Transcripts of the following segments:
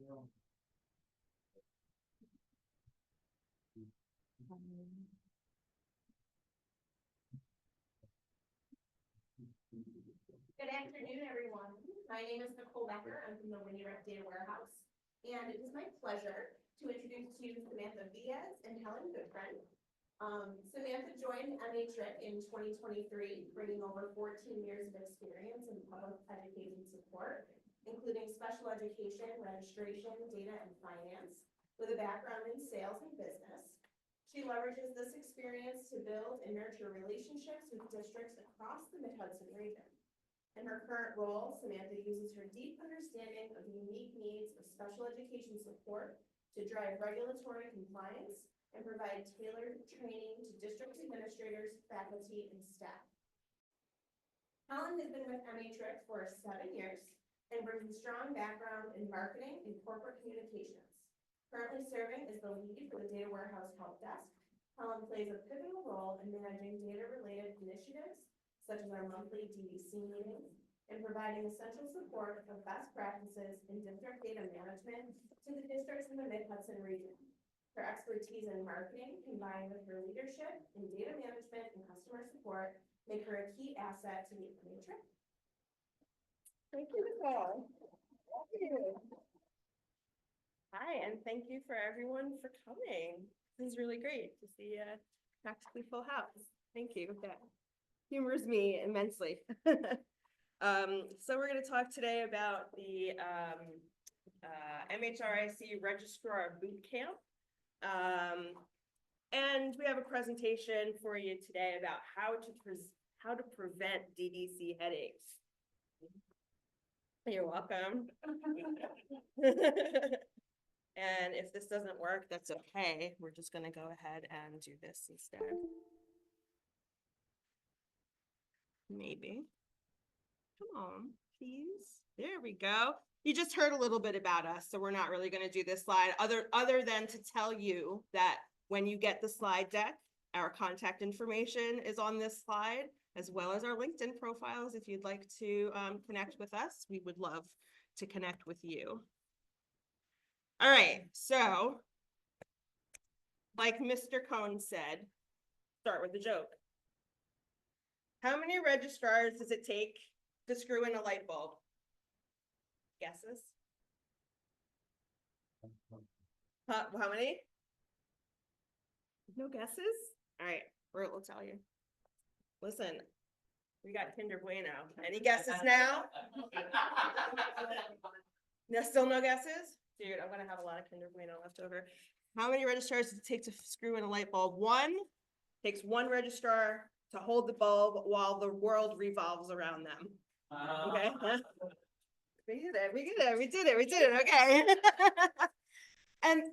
Good afternoon, everyone. My name is Nicole Becker. I'm from the MHRIC Data Warehouse, and it is my pleasure to introduce to you Samantha Diaz and Helen Goodfriend. Samantha joined MHRIC in 2023, bringing over 14 years of experience in public education support, including special education, registration, data, and finance, with a background in sales and business. She leverages this experience to build and nurture relationships with districts across the Mid-Hudson region. In her current role, Samantha uses her deep understanding of the unique needs of special education support to drive regulatory compliance and provide tailored training to district administrators, faculty, and staff. Helen has been with MHRIC for 7 years and brings a strong background in marketing and corporate communications. Currently serving as the lead for the Data Warehouse Help Desk, Helen plays a pivotal role in managing data-related initiatives, such as our monthly DDC meetings, and providing essential support of best practices in district data management to the districts in the Mid-Hudson region. Her expertise in marketing, combined with her leadership in data management and customer support, make her a key asset to the MHRIC. Thank you, Nicole. Thank you. Hi, and thank you for everyone for coming. This is really great to see a practically full house. Thank you. That humors me immensely. So we're going to talk today about the MHRIC Registrar Bootcamp. And we have a presentation for you today about how to prevent DDC headaches. You're welcome. And if this doesn't work, that's okay. We're just going to go ahead and do this instead. Maybe. Come on, please. There we go. You just heard a little bit about us, so we're not really going to do this slide other than to tell you that when you get the slide deck, our contact information is on this slide, as well as our LinkedIn profiles. If you'd like to connect with us, we would love to connect with you. All right, so like Mr. Cohn said, start with a joke. How many registrars does it take to screw in a light bulb? Guesses? How many? No guesses? All right, Bert will tell you. Listen, we got Kinder Bueno. Any guesses now? No, still no guesses? Dude, I'm gonna have a lot of Kinder Bueno left over. How many registrars does it take to screw in a light bulb? One. Takes one registrar to hold the bulb while the world revolves around them. Okay. We did it. Okay. And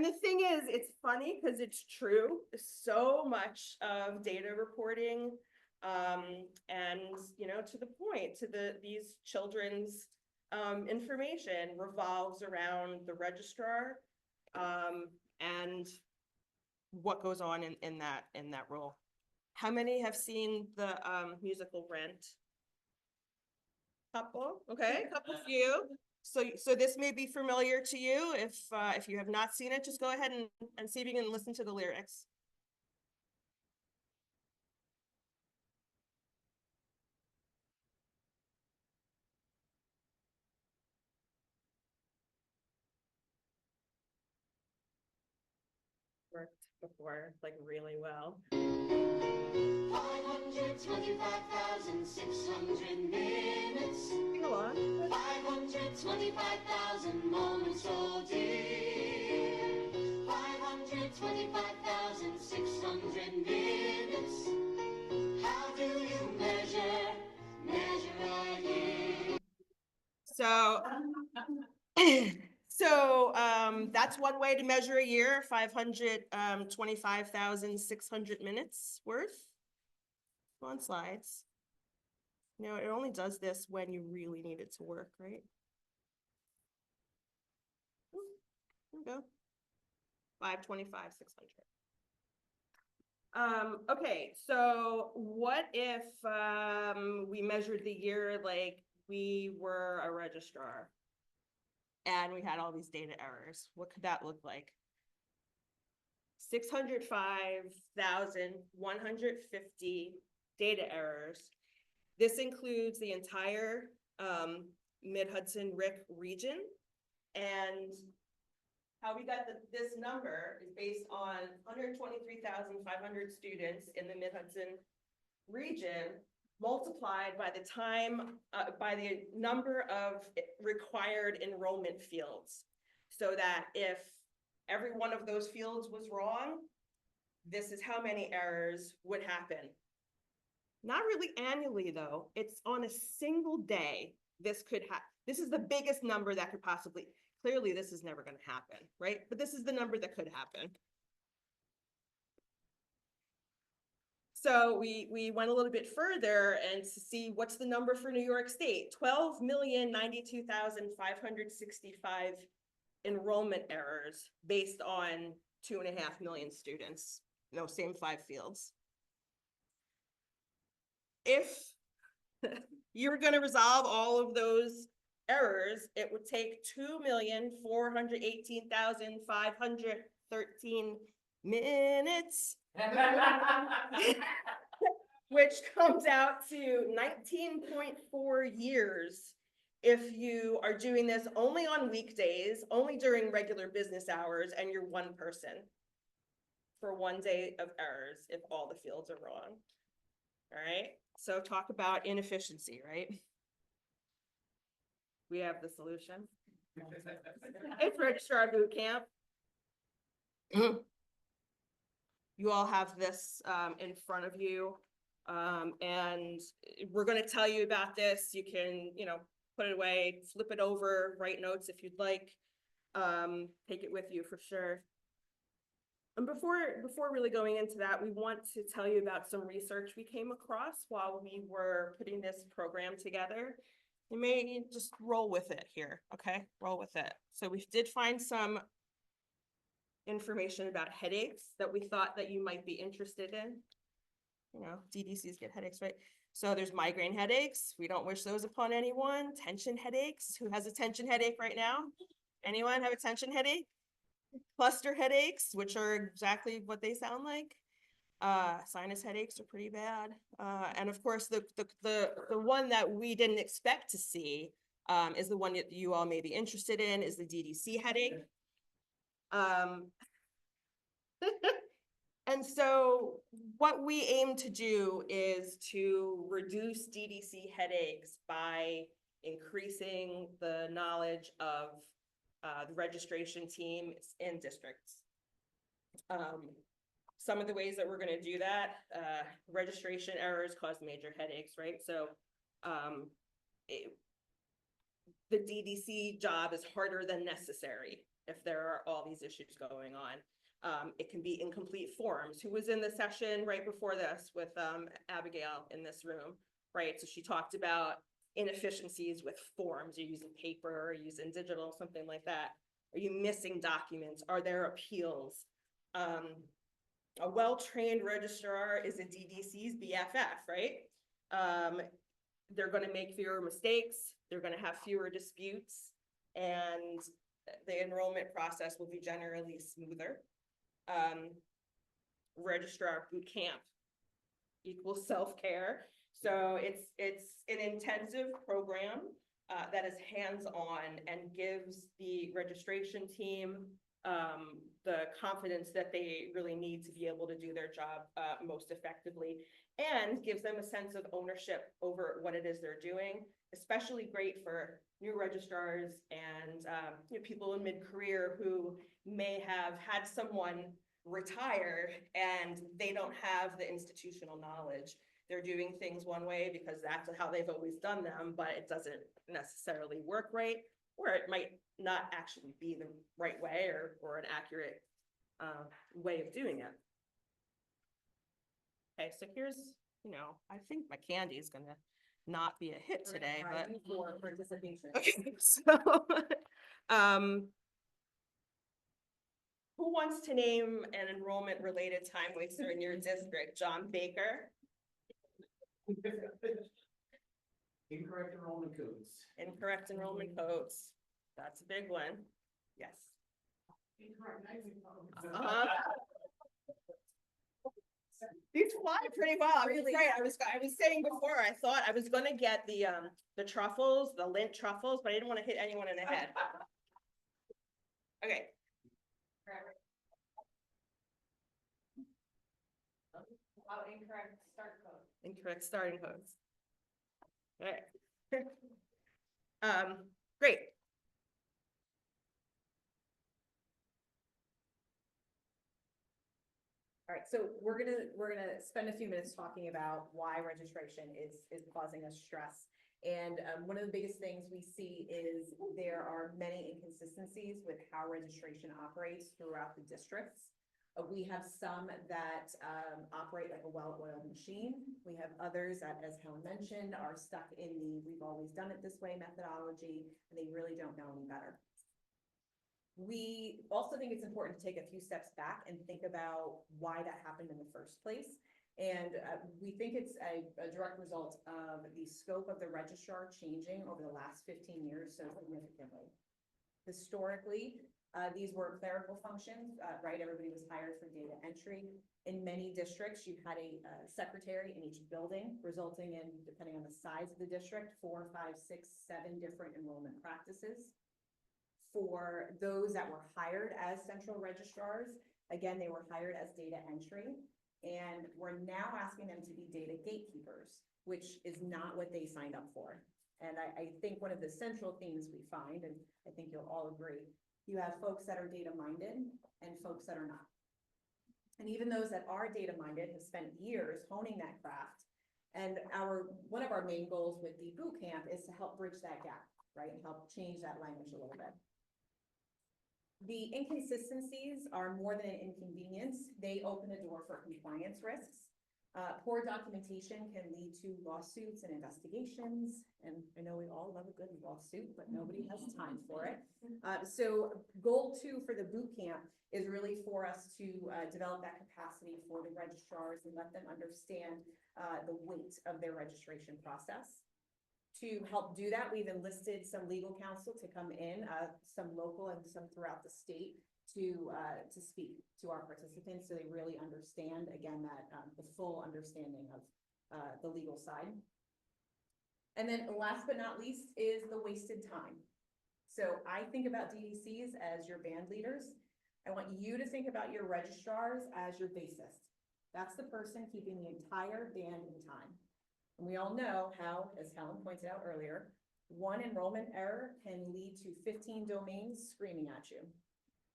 the thing is, it's funny because it's true. So much of data reporting, and to the point, these children's information revolves around the registrar, and what goes on in that role. How many have seen the musical Rent? Couple, okay, couple few. So this may be familiar to you. If you have not seen it, just go ahead and see if you can listen to the lyrics. Worked before, like really well. 525,600 minutes. Sing along. 525,000 moments, oh dear. 525,600 minutes. How do you measure a year? So that's one way to measure a year, 525,600 minutes worth. On slides. It only does this when you really need it to work, right? There we go. 525,600. Okay, so what if we measured the year like we were a registrar? and we had all these data errors. What could that look like? 605,150 data errors. This includes the entire Mid-Hudson-RIC region. And how we got this number is based on 123,500 students in the Mid-Hudson region, multiplied by the time, by the number of required enrollment fields. So that if every one of those fields was wrong, this is how many errors would happen. Not really annually, though. It's on a single day. This is the biggest number that could possibly, clearly this is never going to happen, right? But this is the number that could happen. So we went a little bit further and to see what's the number for New York State, 12,092,565 enrollment errors based on 2.5 million students, same 5 fields. If you're going to resolve all of those errors, it would take 2,418,513 minutes, which comes out to 19.4 years if you are doing this only on weekdays, only during regular business hours, and you're one person for 1 day of errors if all the fields are wrong. All right, so talk about inefficiency, right? We have the solution. It's Registrar Bootcamp. You all have this in front of you, and we're going to tell you about this. You can, put it away, flip it over, write notes if you'd like. Take it with you for sure. And before really going into that, we want to tell you about some research we came across while we were putting this program together. You may just roll with it here, okay? Roll with it. So we did find some information about headaches that we thought that you might be interested in. DDCs get headaches, right? So there's migraine headaches. We don't wish those upon anyone. Tension headaches. Who has a tension headache right now? Anyone have a tension headache? Cluster headaches, which are exactly what they sound like. Sinus headaches are pretty bad. And of course, the one that we didn't expect to see is the one that you all may be interested in, is the DDC headache. And so what we aim to do is to reduce DDC headaches by increasing the knowledge of the registration team in districts. Some of the ways that we're going to do that, registration errors cause major headaches, right? So the DDC job is harder than necessary if there are all these issues going on. It can be incomplete forms. Who was in the session right before this with Abigail in this room, right? So she talked about inefficiencies with forms. You're using paper, or using digital, something like that. Are you missing documents? Are there appeals? A well-trained registrar is a DDC's BFF, right? They're going to make fewer mistakes. They're going to have fewer disputes, and the enrollment process will be generally smoother. Registrar Bootcamp equals self-care. So it's an intensive program that is hands-on and gives the registration team the confidence that they really need to be able to do their job most effectively, and gives them a sense of ownership over what it is they're doing. Especially great for new registrars and people in mid-career who may have had someone retire and they don't have the institutional knowledge. They're doing things one way because that's how they've always done them, but it doesn't necessarily work right, or it might not actually be the right way or an accurate way of doing it. Okay, so here's, I think my candy is gonna not be a hit today, but For participation. okay, so who wants to name an enrollment related time waster in your district? John Baker. Incorrect enrollment codes. Incorrect enrollment codes. That's a big one. Yes. These fly pretty well. I was right. I was saying before, I thought I was gonna get the truffles, the lint truffles, but I didn't want to hit anyone in the head. Okay. Incorrect start code. Incorrect starting codes. Alright. Great. All right, so we're gonna spend a few minutes talking about why registration is causing us stress. And one of the biggest things we see is there are many inconsistencies with how registration operates throughout the districts. We have some that operate like a well-oiled machine. We have others that, as Helen mentioned, are stuck in the "we've always done it this way" methodology, and they really don't know any better. We also think it's important to take a few steps back and think about why that happened in the first place. And we think it's a direct result of the scope of the registrar changing over the last 15 years so significantly. Historically, these were clerical functions, right? Everybody was hired for data entry. In many districts, you had a secretary in each building, resulting in, depending on the size of the district, 4, 5, 6, 7 different enrollment practices. For those that were hired as central registrars, again, they were hired as data entry, and we're now asking them to be data gatekeepers, which is not what they signed up for. And I think one of the central themes we find, and I think you'll all agree, you have folks that are data minded and folks that are not. And even those that are data minded have spent years honing that craft. And one of our main goals with the boot camp is to help bridge that gap, right? And help change that language a little bit. The inconsistencies are more than an inconvenience. They open the door for compliance risks. Poor documentation can lead to lawsuits and investigations. And I know we all love a good lawsuit, but nobody has time for it. So goal 2 for the boot camp is really for us to develop that capacity for the registrars and let them understand the weight of their registration process. To help do that, we've enlisted some legal counsel to come in, some local and some throughout the state, to speak to our participants so they really understand, again, that the full understanding of the legal side. And then last but not least is the wasted time. So I think about DDCs as your band leaders. I want you to think about your registrars as your bassist. That's the person keeping the entire band in time. And we all know how, as Helen pointed out earlier, one enrollment error can lead to 15 domains screaming at you.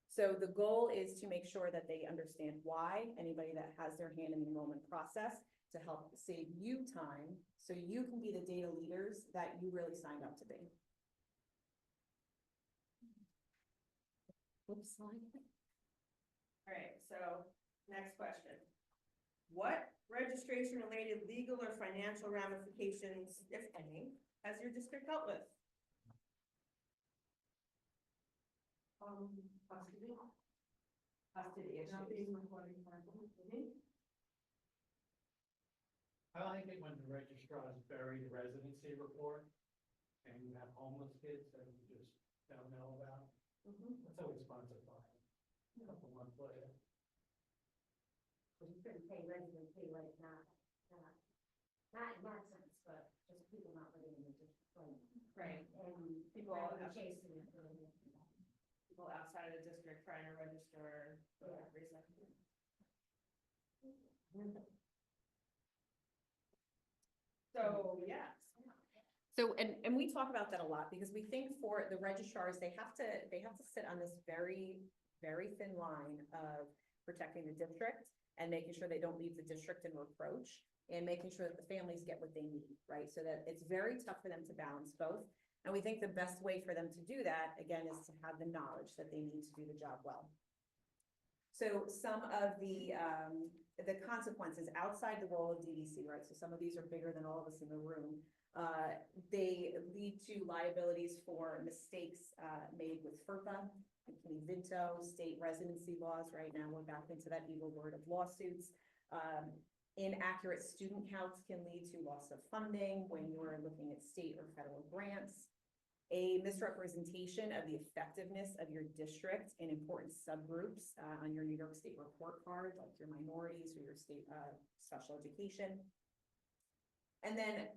So the goal is to make sure that they understand why, anybody that has their hand in the enrollment process, to help save you time so you can be the data leaders that you really signed up to be. Oops, slide. All right, so next question. What registration-related legal or financial ramifications, if any, has your district dealt with? Custody issues. I like it when the registrars bury the residency report and you have homeless kids that you just don't know about. That's always fun to find. A couple months later. You couldn't pay residency like not in that sense, but just people not living in the district. Right. And People chasing it. People outside of the district trying to register for Yeah. that reason. So, yes. So, and we talk about that a lot because we think for the registrars, they have to sit on this very, very thin line of protecting the district and making sure they don't leave the district in reproach and making sure that the families get what they need, right? So that it's very tough for them to balance both. And we think the best way for them to do that, again, is to have the knowledge that they need to do the job well. So some of the consequences outside the role of DDC, right? So some of these are bigger than all of us in the room. They lead to liabilities for mistakes made with FERPA, Vinto, state residency laws. Right now, we're back into that evil word of lawsuits. Inaccurate student counts can lead to loss of funding when you're looking at state or federal grants. a misrepresentation of the effectiveness of your district in important subgroups on your New York State report card, like your minorities or your state special education. And then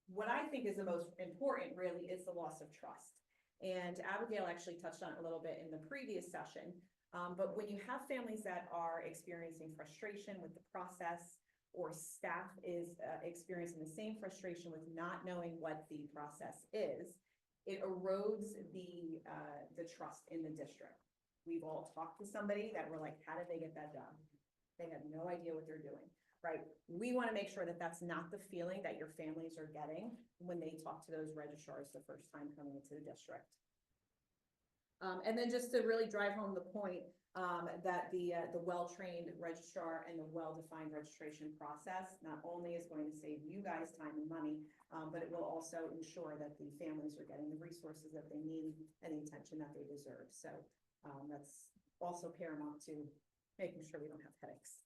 what I think is the most important really is the loss of trust. And Abigail actually touched on it a little bit in the previous session. But when you have families that are experiencing frustration with the process, or staff is experiencing the same frustration with not knowing what the process is, it erodes the trust in the district. We've all talked to somebody that we're like, how did they get that done? They have no idea what they're doing, right? We want to make sure that that's not the feeling that your families are getting when they talk to those registrars the first time coming into the district. And then just to really drive home the point that the well-trained registrar and the well-defined registration process not only is going to save you guys time and money, but it will also ensure that the families are getting the resources that they need and the attention that they deserve. So that's also paramount to making sure we don't have headaches.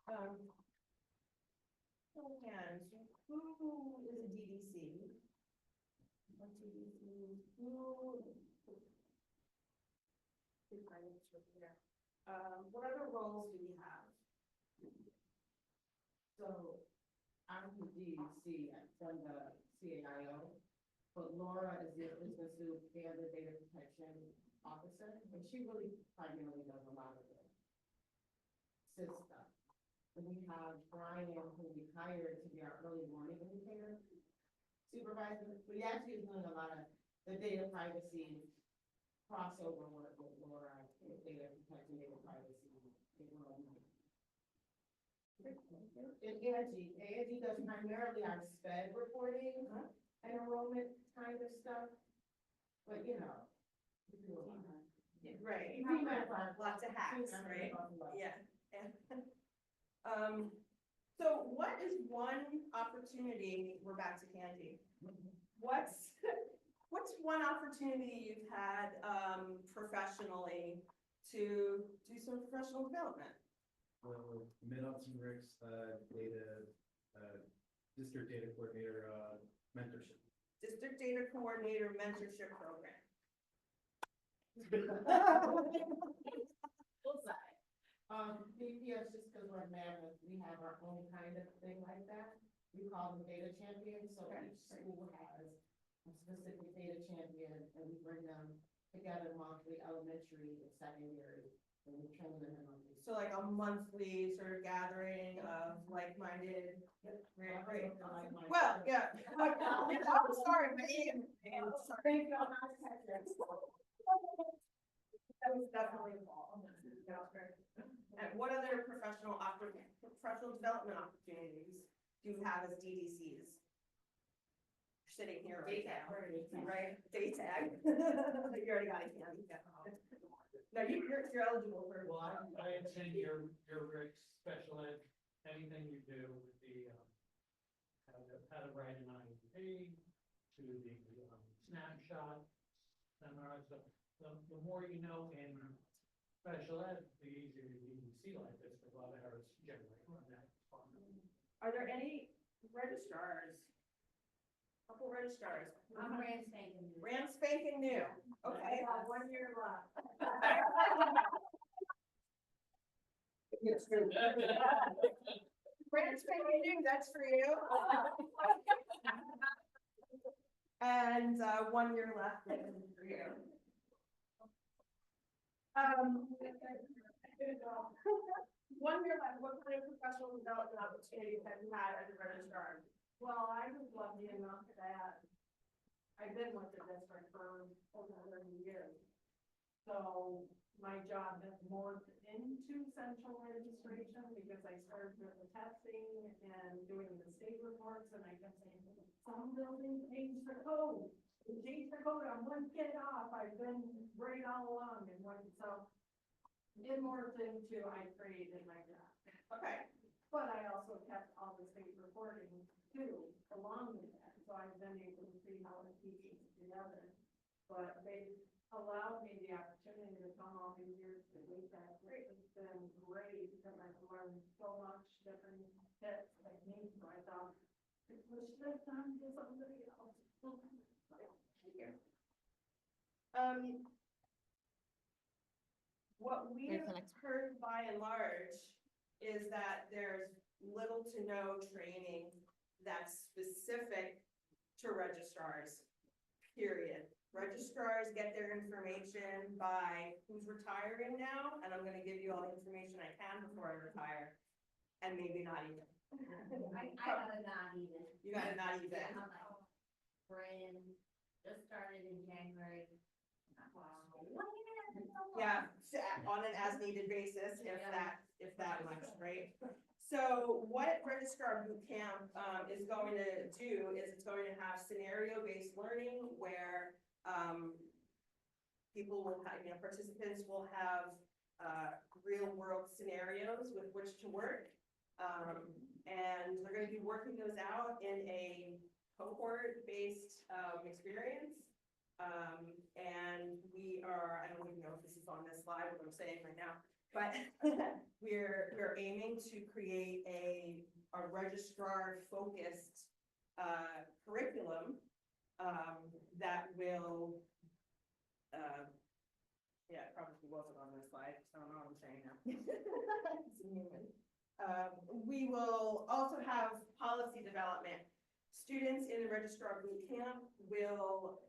And who is a DDC? What DDC? What other roles do we have? So I'm the DDC from the CAIO, but Laura is the business group and the data protection officer, and she really primarily does a lot of the SIS stuff. And we have Brian, who we hired to be our early warning indicator supervisor, but he actually is doing a lot of the data privacy crossover work with Laura, data protection, data privacy. And Angie does primarily our SPED reporting and enrollment kind of stuff, but you know. we do a lot. Right. We have our- Lots of hacks, right? Yeah. Yeah. So what is one opportunity, we're back to Candy. What's one opportunity you've had professionally to do some professional development? Well, MHRIC's data, district data coordinator mentorship. District Data Coordinator Mentorship Program. DPS, just because we're Mammoth, we have our own kind of thing like that. We call them data champions, so each school has a specific data champion, and we bring them together monthly, elementary and secondary, and we train them in on these. So like a monthly sort of gathering of like-minded. Right. Well, yeah. I'm sorry, but sorry. That was definitely involved. And what other professional development opportunities do you have as DDCs? You're sitting here right now, right? DATAG. You already got it, Candy. No, you're eligible for. Well, I attend your RIC special ed, anything you do with the, how to write an IEP, to the snapshot, seminars, the more you know in special ed, the easier you can see like this, a lot of errors generate from that. Are there any registrars? Couple registrars. I'm brand spanking new. Brand spanking new. Okay. 1 year left. Brand spanking new, that's for you. And 1 year left for you. One year left, what kind of professional development opportunities have you had as a registrar? Well, I was lucky enough that I've been with the district for over 30 years. So my job has morphed into central registration because I started with the testing and doing the state reports, and I kept saying, some buildings change the code. They change the code on one kid off. I've been right all along and one, so it morphed into I created my job. Okay. But I also kept all the state reporting too, along with that, so I've been able to see how it pieces together. But they allowed me the opportunity to come all these years to make that great. It's been great because I've learned so much different tips, techniques, so I thought, push this on to somebody else. What we Here's have the next heard by and large is that there's little to no training that's specific to registrars, period. Registrars get their information by who's retiring now, and I'm gonna give you all the information I can before I retire, and maybe not even. I got a not even. You gotta not even. I'm like, brand, just started in January. Yeah, on an as-needed basis, if that much, right? So what Registrar Bootcamp, is going to do is it's going to have scenario-based learning where, people will have, participants will have, real-world scenarios with which to work. And they're gonna be working those out in a cohort-based, experience. And I don't even know if this is on this slide, what I'm saying right now, but we're aiming to create a registrar-focused, curriculum, that will, yeah, it probably wasn't on this slide, so I don't know what I'm saying now. It's a new one. We will also have policy development. Students in the Registrar Bootcamp will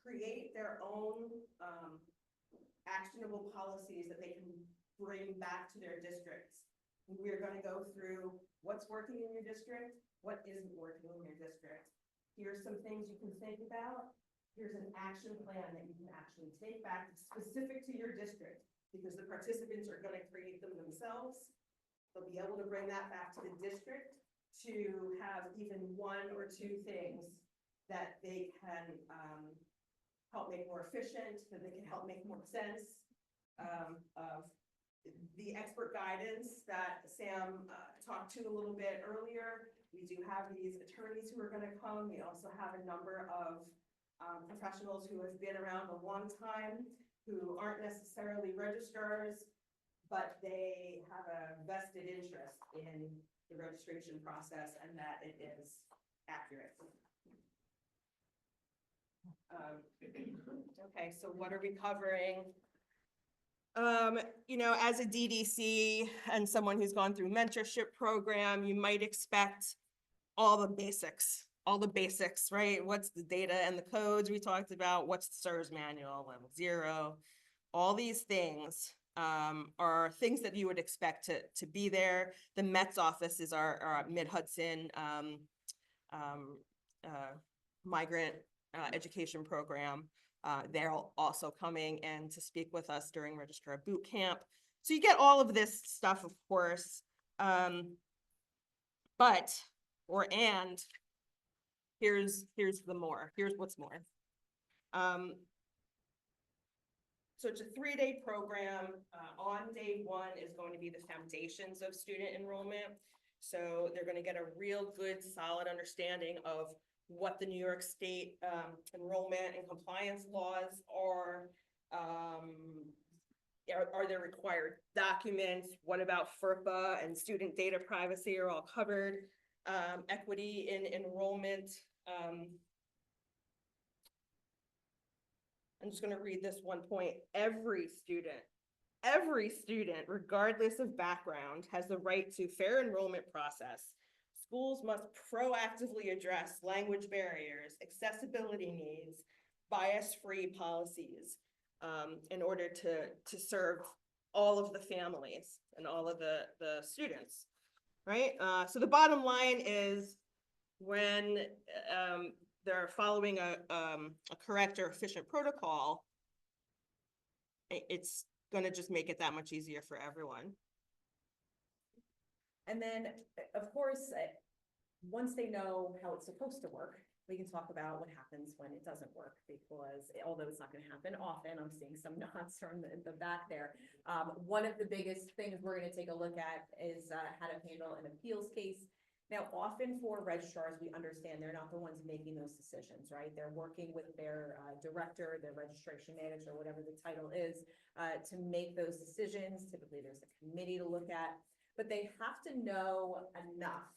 create their own, actionable policies that they can bring back to their districts. We're gonna go through what's working in your district, what isn't working in your district. Here's some things you can think about. Here's an action plan that you can actually take back specific to your district, because the participants are gonna create them themselves. They'll be able to bring that back to the district to have even one or two things that they can, help make more efficient, that they can help make more sense, of the expert guidance that Sam, talked to a little bit earlier. We do have these attorneys who are gonna come. We also have a number of, professionals who have been around a long time, who aren't necessarily registrars, but they have a vested interest in the registration process and that it is accurate. Okay, so what are we covering? As a DDC and someone who's gone through mentorship program, you might expect all the basics, right? What's the data and the codes we talked about? What's the SIRS manual, level 0? All these things are things that you would expect to be there. The Met's office is our Mid-Hudson migrant education program. They're also coming in to speak with us during Registrar Bootcamp. So you get all of this stuff, of course. Here's the more. Here's what's more. So it's a 3-day program. On day 1 is going to be the foundations of student enrollment. So they're going to get a real good, solid understanding of what the New York State enrollment and compliance laws are. Are there required documents? What about FERPA and student data privacy are all covered? Equity in enrollment. I'm just going to read this one point. Every student, regardless of background, has the right to fair enrollment process. Schools must proactively address language barriers, accessibility needs, bias-free policies in order to serve all of the families and all of the students, right? So the bottom line is when they're following a correct or efficient protocol, it's going to just make it that much easier for everyone. And then, of course, once they know how it's supposed to work, we can talk about what happens when it doesn't work, because although it's not going to happen often, I'm seeing some nods from the back there. One of the biggest things we're going to take a look at is how to handle an appeals case. Now, often for registrars, we understand they're not the ones making those decisions, right? They're working with their director, their registration manager, whatever the title is, to make those decisions. Typically, there's a committee to look at, but they have to know enough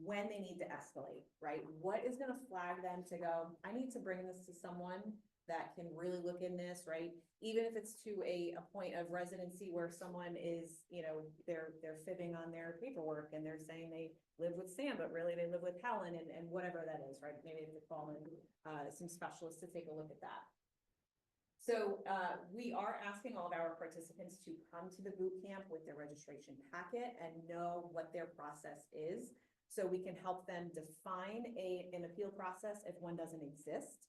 when they need to escalate, right? What is going to flag them to go, I need to bring this to someone that can really look in this, right? Even if it's to a point of residency where someone is, you know, they're fibbing on their paperwork and they're saying they live with Sam, but really they live with Helen and whatever that is, right? Maybe they could call in, some specialists to take a look at that. So, we are asking all of our participants to come to the boot camp with their registration packet and know what their process is. So we can help them define an appeal process if one doesn't exist,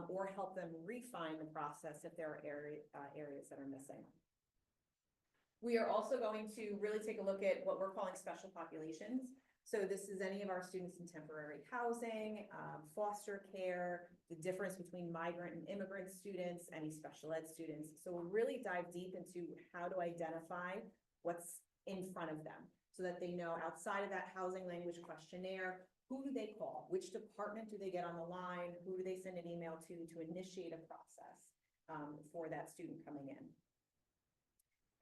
or help them refine the process if there are areas that are missing. We are also going to really take a look at what we're calling special populations. So this is any of our students in temporary housing, foster care, the difference between migrant and immigrant students, any special ed students. So we'll really dive deep into how to identify what's in front of them so that they know outside of that housing language questionnaire, who do they call? Which department do they get on the line? Who do they send an email to initiate a process for that student coming in?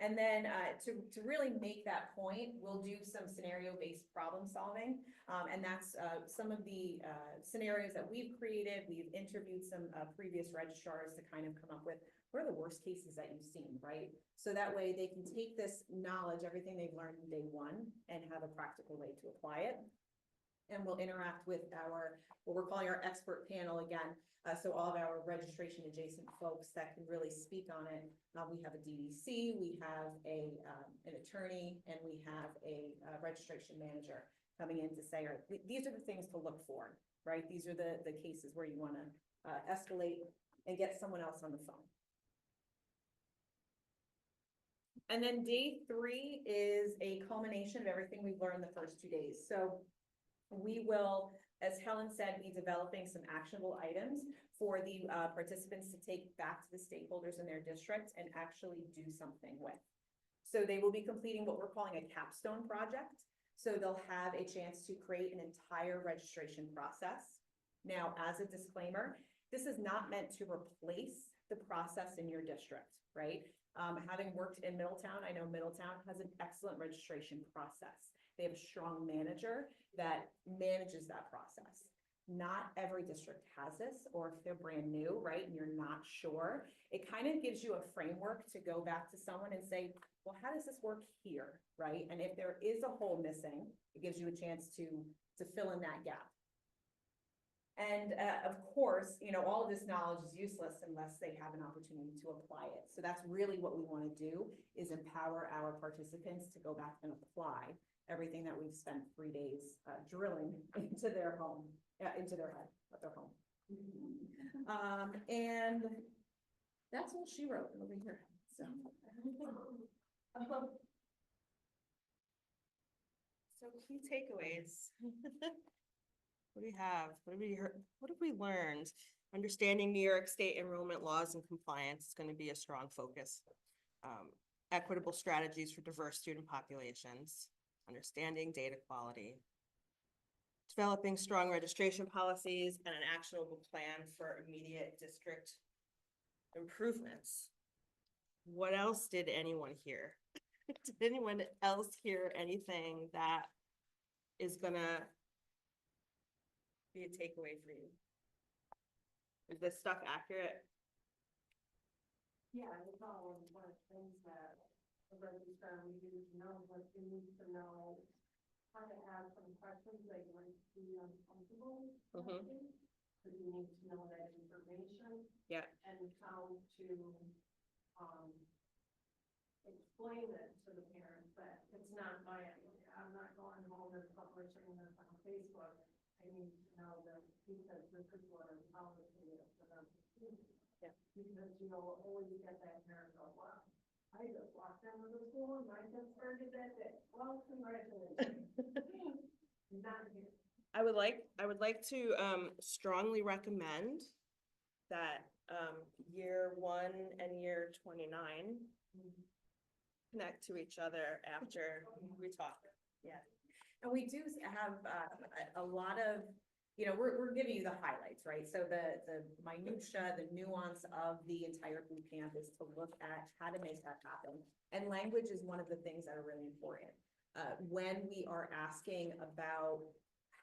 And then to really make that point, we'll do some scenario-based problem solving. And that's some of the scenarios that we've created. We've interviewed some previous registrars to kind of come up with what are the worst cases that you've seen, right? So that way they can take this knowledge, everything they've learned in day one, and have a practical way to apply it. And we'll interact with our, what we're calling our expert panel again. So all of our registration adjacent folks that can really speak on it. We have a DDC, we have an attorney, and we have a registration manager coming in to say, all right, these are the things to look for, right? These are the cases where you want to escalate and get someone else on the phone. And then day 3 is a culmination of everything we've learned the first 2 days. So we will, as Helen said, be developing some actionable items for the participants to take back to the stakeholders in their district and actually do something with. So they will be completing what we're calling a capstone project. So they'll have a chance to create an entire registration process. Now, as a disclaimer, this is not meant to replace the process in your district, right? Having worked in Middletown, I know Middletown has an excellent registration process. They have a strong manager that manages that process. Not every district has this, or if they're brand new, right, and you're not sure, it kind of gives you a framework to go back to someone and say, well, how does this work here, right? And if there is a hole missing, it gives you a chance to fill in that gap. And of course, you know, all of this knowledge is useless unless they have an opportunity to apply it. So that's really what we want to do, is empower our participants to go back and apply everything that we've spent 3 days drilling into their home, into their head, at their home. And that's what she wrote over here. So. So key takeaways. What do we have? What have we heard? What have we learned? Understanding New York State enrollment laws and compliance is going to be a strong focus. Equitable strategies for diverse student populations, understanding data quality, developing strong registration policies, and an actionable plan for immediate district improvements. What else did anyone hear? Did anyone else hear anything that is gonna be a takeaway for you? Is this stuff accurate? Yeah, it's all one of the things that the registrar we need to know, but we need to know how to ask some questions they might be uncomfortable asking. Because you need to know that information. Yeah. And how to, explain it to the parents that it's not my idea. I'm not going home and publishing this on Facebook. I need to know that because this is what our policy is for them. Yeah. Because you'll always get that parent go, wow, I just walked into the school and my kid started that day. Well, congratulations. Not here. I would like to strongly recommend that year 1 and year 29 connect to each other after we talk. Yeah, and we do have a lot of, you know, we're giving you the highlights, right? So the minutia, the nuance of the entire boot camp is to look at how to make that happen. And language is one of the things that are really important. When we are asking about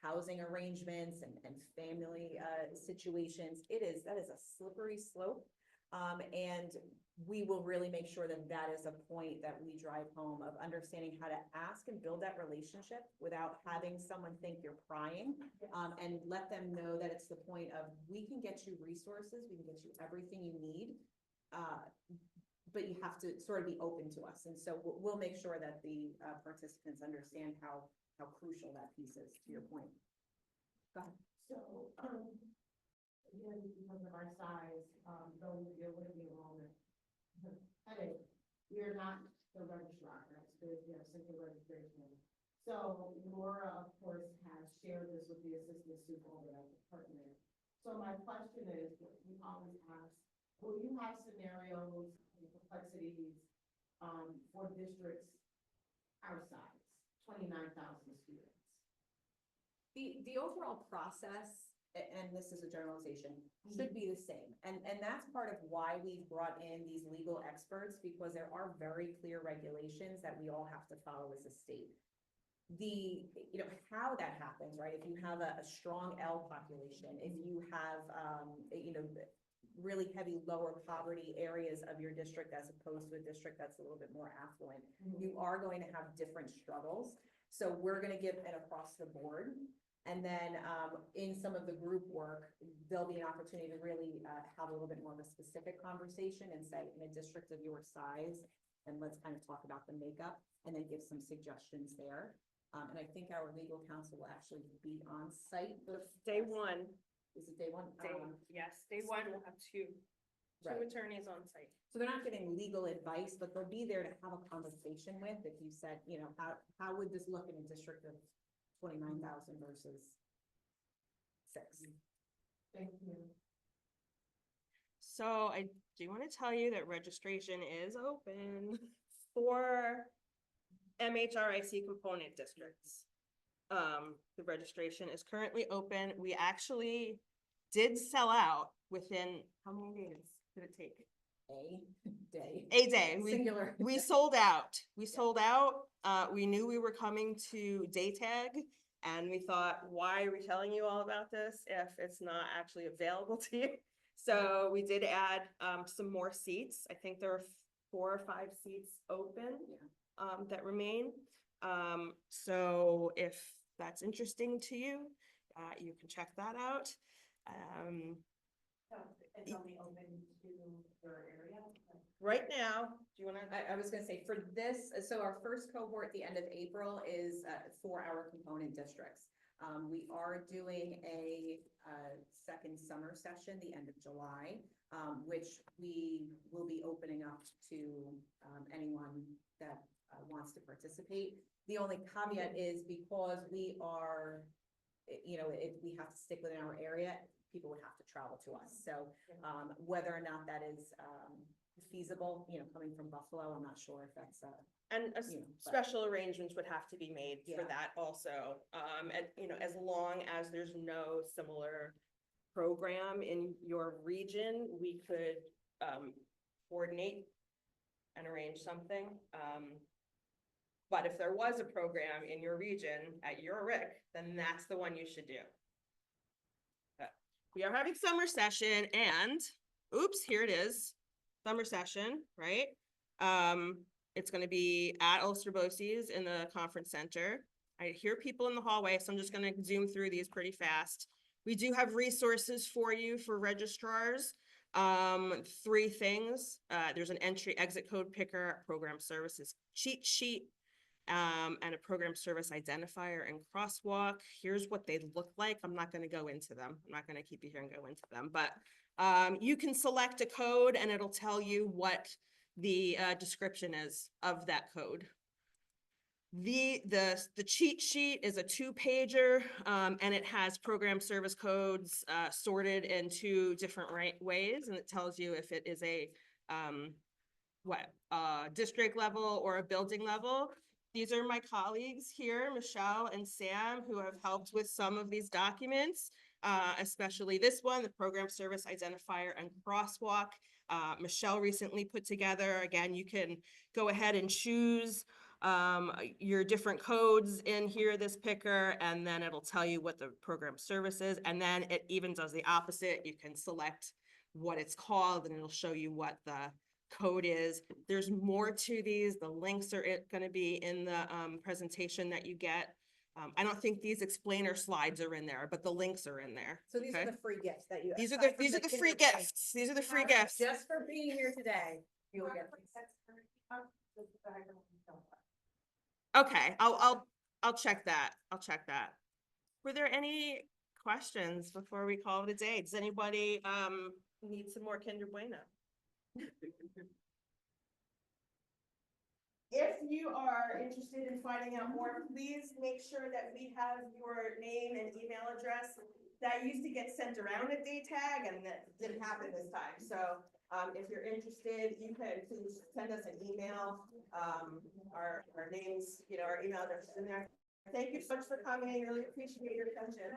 housing arrangements and family, situations. That is a slippery slope. And we will really make sure that that is a point that we drive home of understanding how to ask and build that relationship without having someone think you're prying. And let them know that it's the point of, we can get you resources, we can get you everything you need. But you have to sort of be open to us. And so we'll make sure that the participants understand how crucial that piece is, to your point. Go ahead. So, again, because of our size, though we deal with the enrollment headache, we are not the registrar, right? So we have simple registration. So Laura, of course, has shared this with the assistant super over at the department. So my question is, we always ask, will you have scenarios and complexities, for districts our size, 29,000 students? The overall process, and this is a generalization, should be the same. And that's part of why we brought in these legal experts, because there are very clear regulations that we all have to follow as a state. How that happens, right? If you have a strong L population, if you have, really heavy lower poverty areas of your district as opposed to a district that's a little bit more affluent, you are going to have different struggles. So we're gonna give it across the board. And then in some of the group work, there'll be an opportunity to really have a little bit more of a specific conversation and say, in a district of your size, and let's kind of talk about the makeup and then give some suggestions there. And I think our legal counsel will actually be on site. Day one. Is it day one? Yes, day one, we'll have two Right. attorneys on site. So they're not getting legal advice, but they'll be there to have a conversation with, if you said, how would this look in a district of 29,000 versus 6? Thank you. So I do want to tell you that registration is open for MHRIC component districts. The registration is currently open. We actually did sell out within, how many days did it take? A day. A day. Singular. We sold out. We sold out. We knew we were coming to DATAG, and we thought, why are we telling you all about this if it's not actually available to you? So we did add some more seats. I think there are 4 or 5 seats open that remain. So if that's interesting to you, you can check that out. So it's only open to your area? Right now, do you wanna? I was gonna say, for this, so our first cohort at the end of April is for our component districts. We are doing a second summer session, the end of July, which we will be opening up to anyone that wants to participate. The only caveat is, because we are, if we have to stick within our area, people would have to travel to us. So whether or not that is feasible, coming from Buffalo, I'm not sure if that's And but- special arrangements would have to be made for Yeah. that also. And, as long as there's no similar program in your region, we could, coordinate and arrange something. But if there was a program in your region at your RIC, then that's the one you should do. But we are having summer session, and, oops, here it is, summer session, right? It's gonna be at Ulster Bosse's in the conference center. I hear people in the hallway, so I'm just gonna zoom through these pretty fast. We do have resources for you for registrars. 3 things. There's an entry exit code picker, a program services cheat sheet, and a program service identifier and crosswalk. Here's what they look like. I'm not gonna go into them. I'm not gonna keep you here and go into them, but you can select a code and it'll tell you what the description is of that code. The cheat sheet is a 2-pager, and it has program service codes sorted in 2 different ways, and it tells you if it is a district level or a building level. These are my colleagues here, Michelle and Sam, who have helped with some of these documents, especially this one, the program service identifier and crosswalk. Michelle recently put together, again, you can go ahead and choose your different codes in here, this picker, and then it'll tell you what the program service is. And then it even does the opposite. You can select what it's called and it'll show you what the code is. There's more to these. The links are gonna be in the presentation that you get. I don't think these explainer slides are in there, but the links are in there. So these are okay? the free gifts that you. These are aside the, from these are the free Kinder Bueno, gifts. These are the free have gifts. Just for being here today, you'll get these. Okay, I'll check that. I'll check that. Were there any questions before we call it a day? Does anybody need some more Kinder Bueno? If you are interested in finding out more, please make sure that we have your name and email address. That used to get sent around at DATAG and that didn't happen this time. So if you're interested, you can please send us an email. Our names, our email address is in there. Thank you so much for coming. I really appreciate your attention.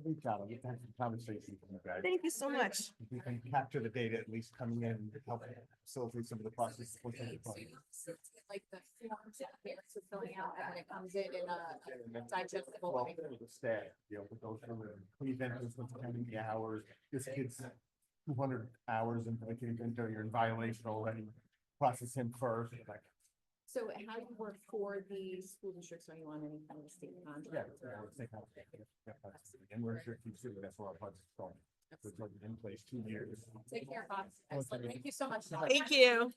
Reach out, we've had some conversations with you guys. Thank you so much. If we can capture the data, at least coming in, and help facilitate some of the processes. Like the forms that parents are filling out and when it comes in a digestible Well, way. the staff, to go through it, please enter this with how many hours, this kid's 200 hours into the kid, you're in violation already, process him first, like. So how do you work for the school districts? Are you on any kind of state Yeah, contract? and we're sure keep doing that's where our budget's going. So it's like in place 2 years. Take care, Bob. Excellent. Thank you so much. Thank you.